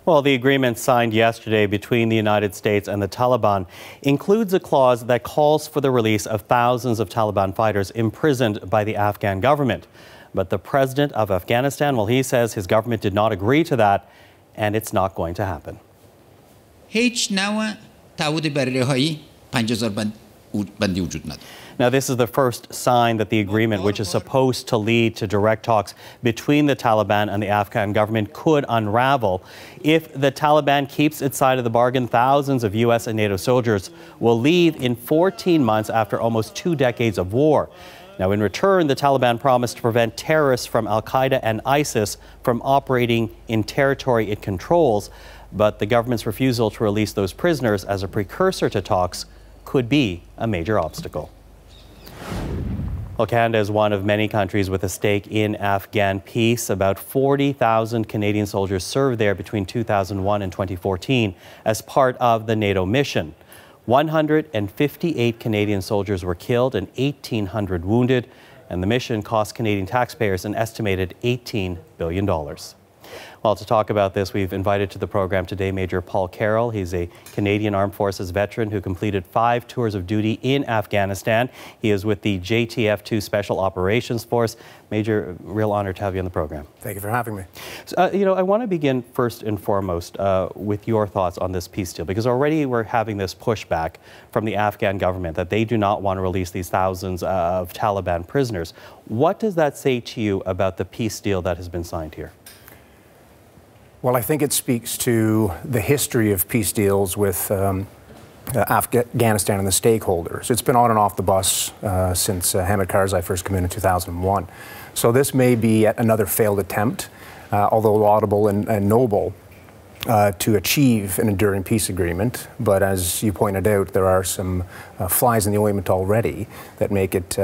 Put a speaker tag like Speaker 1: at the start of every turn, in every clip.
Speaker 1: Well, the agreement signed yesterday between the United States and the Taliban includes a clause that calls for the release of thousands of Taliban fighters imprisoned by the Afghan government. But the president of Afghanistan, well, he says his government did not agree to that, and it's not going to happen. Now, this is the first sign that the agreement, which is supposed to lead to direct talks between the Taliban and the Afghan government, could unravel. If the Taliban keeps its side of the bargain, thousands of U.S. and NATO soldiers will leave in 14 months after almost 2 decades of war. Now, in return, the Taliban promised to prevent terrorists from al-Qaeda and ISIS from operating in territory it controls. But the government's refusal to release those prisoners as a precursor to talks could be a major obstacle. Well, Canada is one of many countries with a stake in Afghan peace. About 40,000 Canadian soldiers served there between 2001 and 2014 as part of the NATO mission. 158 Canadian soldiers were killed and 1,800 wounded, and the mission cost Canadian taxpayers an estimated $18 billion. Well, to talk about this, we've invited to the program today Major Paul Carroll. He's a Canadian Armed Forces veteran who completed 5 tours of duty in Afghanistan. He is with the JTF-2 Special Operations Force. Major, real honor to have you on the program.
Speaker 2: Thank you for having me.
Speaker 1: So, I want to begin first and foremost with your thoughts on this peace deal, because already we're having this pushback from the Afghan government that they do not want to release these thousands of Taliban prisoners. What does that say to you about the peace deal that has been signed here?
Speaker 2: Well, I think it speaks to the history of peace deals with Afghanistan and the stakeholders. It's been on and off the bus since Hamid Karzai first came in 2001. So this may be yet another failed attempt, although laudable and noble, to achieve an enduring peace agreement. But as you pointed out, there are some flies in the ointment already that make it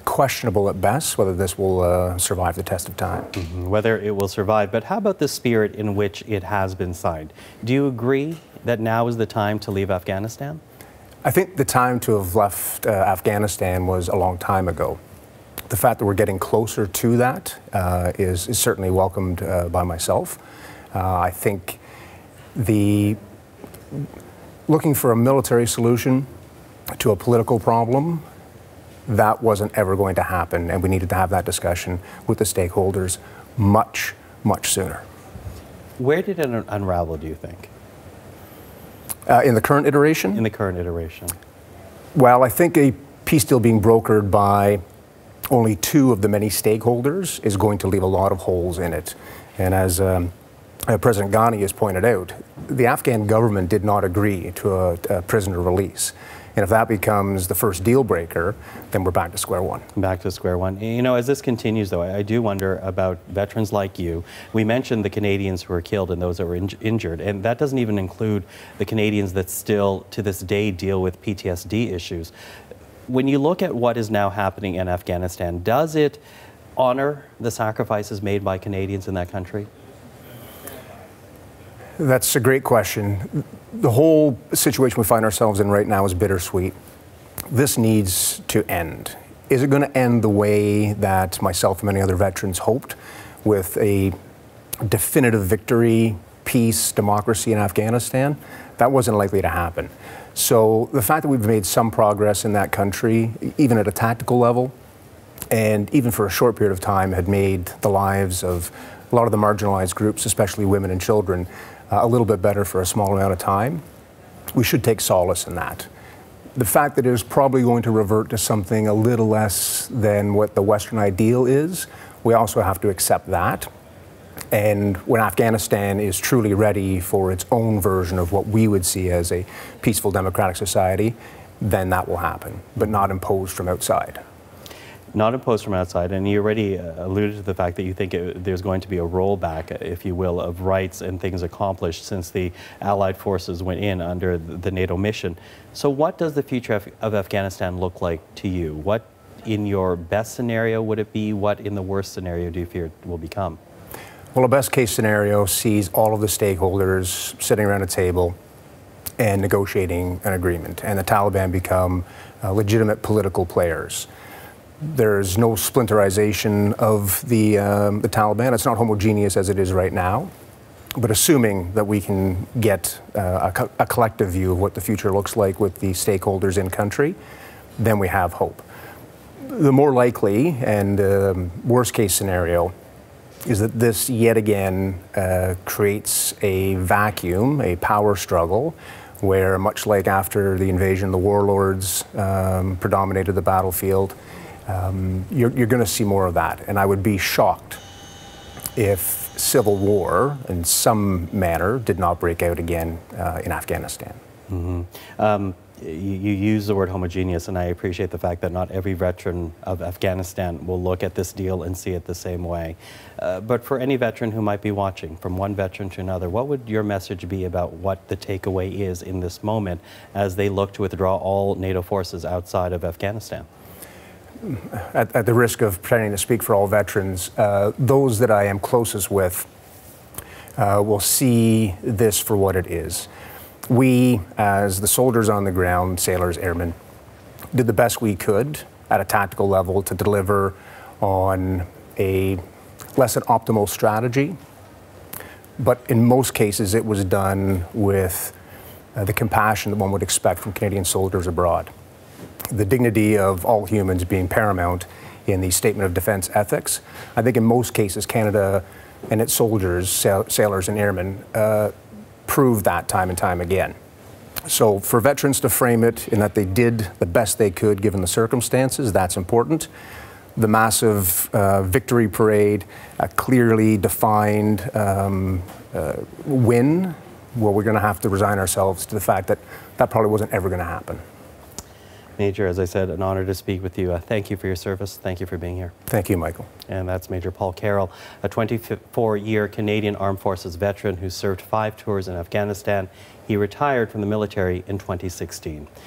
Speaker 2: questionable at best whether this will survive the test of time.
Speaker 1: Whether it will survive, but how about the spirit in which it has been signed? Do you agree that now is the time to leave Afghanistan?
Speaker 2: I think the time to have left Afghanistan was a long time ago. The fact that we're getting closer to that is certainly welcomed by myself. I think looking for a military solution to a political problem, that wasn't ever going to happen, and we needed to have that discussion with the stakeholders much, much sooner.
Speaker 1: Where did it unravel, do you think?
Speaker 2: In the current iteration?
Speaker 1: In the current iteration.
Speaker 2: Well, I think a peace deal being brokered by only 2 of the many stakeholders is going to leave a lot of holes in it. And as President Ghani has pointed out, the Afghan government did not agree to a prisoner release. And if that becomes the first deal breaker, then we're back to square one. Back to square one.
Speaker 1: You know, as this continues, though, I do wonder about veterans like you. We mentioned the Canadians who were killed and those that were injured, and that doesn't even include the Canadians that still, to this day, deal with PTSD issues. When you look at what is now happening in Afghanistan, does it honor the sacrifices made by Canadians in that country?
Speaker 2: That's a great question. The whole situation we find ourselves in right now is bittersweet. This needs to end. Is it going to end the way that myself and many other veterans hoped, with a definitive victory, peace, democracy in Afghanistan? That wasn't likely to happen. So the fact that we've made some progress in that country, even at a tactical level, and even for a short period of time, had made the lives of a lot of the marginalized groups, especially women and children, a little bit better for a small amount of time. We should take solace in that. The fact that it is probably going to revert to something a little less than what the Western ideal is, we also have to accept that. And when Afghanistan is truly ready for its own version of what we would see as a peaceful democratic society, then that will happen, but not imposed from outside.
Speaker 1: Not imposed from outside, and you already alluded to the fact that you think there's going to be a rollback, if you will, of rights and things accomplished since the Allied forces went in under the NATO mission. So what does the future of Afghanistan look like to you? What in your best scenario would it be? What in the worst scenario do you fear it will become?
Speaker 2: Well, a best case scenario sees all of the stakeholders sitting around a table and negotiating an agreement, and the Taliban become legitimate political players. There's no splinterization of the Taliban. It's not homogeneous as it is right now. But assuming that we can get a collective view of what the future looks like with the stakeholders in country, then we have hope. The more likely and worst case scenario is that this yet again creates a vacuum, a power struggle, where much like after the invasion, the warlords predominated the battlefield. You're going to see more of that, and I would be shocked if civil war in some manner did not break out again in Afghanistan.
Speaker 1: Mm-hmm. You use the word homogeneous, and I appreciate the fact that not every veteran of Afghanistan will look at this deal and see it the same way. But for any veteran who might be watching, from one veteran to another, what would your message be about what the takeaway is in this moment as they look to withdraw all NATO forces outside of Afghanistan?
Speaker 2: At the risk of pretending to speak for all veterans, those that I am closest with will see this for what it is. We, as the soldiers on the ground, sailors, airmen, did the best we could at a tactical level to deliver on a less than optimal strategy. But in most cases, it was done with the compassion that one would expect from Canadian soldiers abroad. The dignity of all humans being paramount in the Statement of Defence ethics. I think in most cases, Canada and its soldiers, sailors and airmen, proved that time and time again. So for veterans to frame it in that they did the best they could given the circumstances, that's important. The massive victory parade, a clearly defined win, well, we're going to have to resign ourselves to the fact that that probably wasn't ever going to happen.
Speaker 1: Major, as I said, an honor to speak with you. Thank you for your service. Thank you for being here.
Speaker 2: Thank you, Michael.
Speaker 1: And that's Major Paul Carroll, a 24-year Canadian Armed Forces veteran who served 5 tours in Afghanistan. He retired from the military in 2016.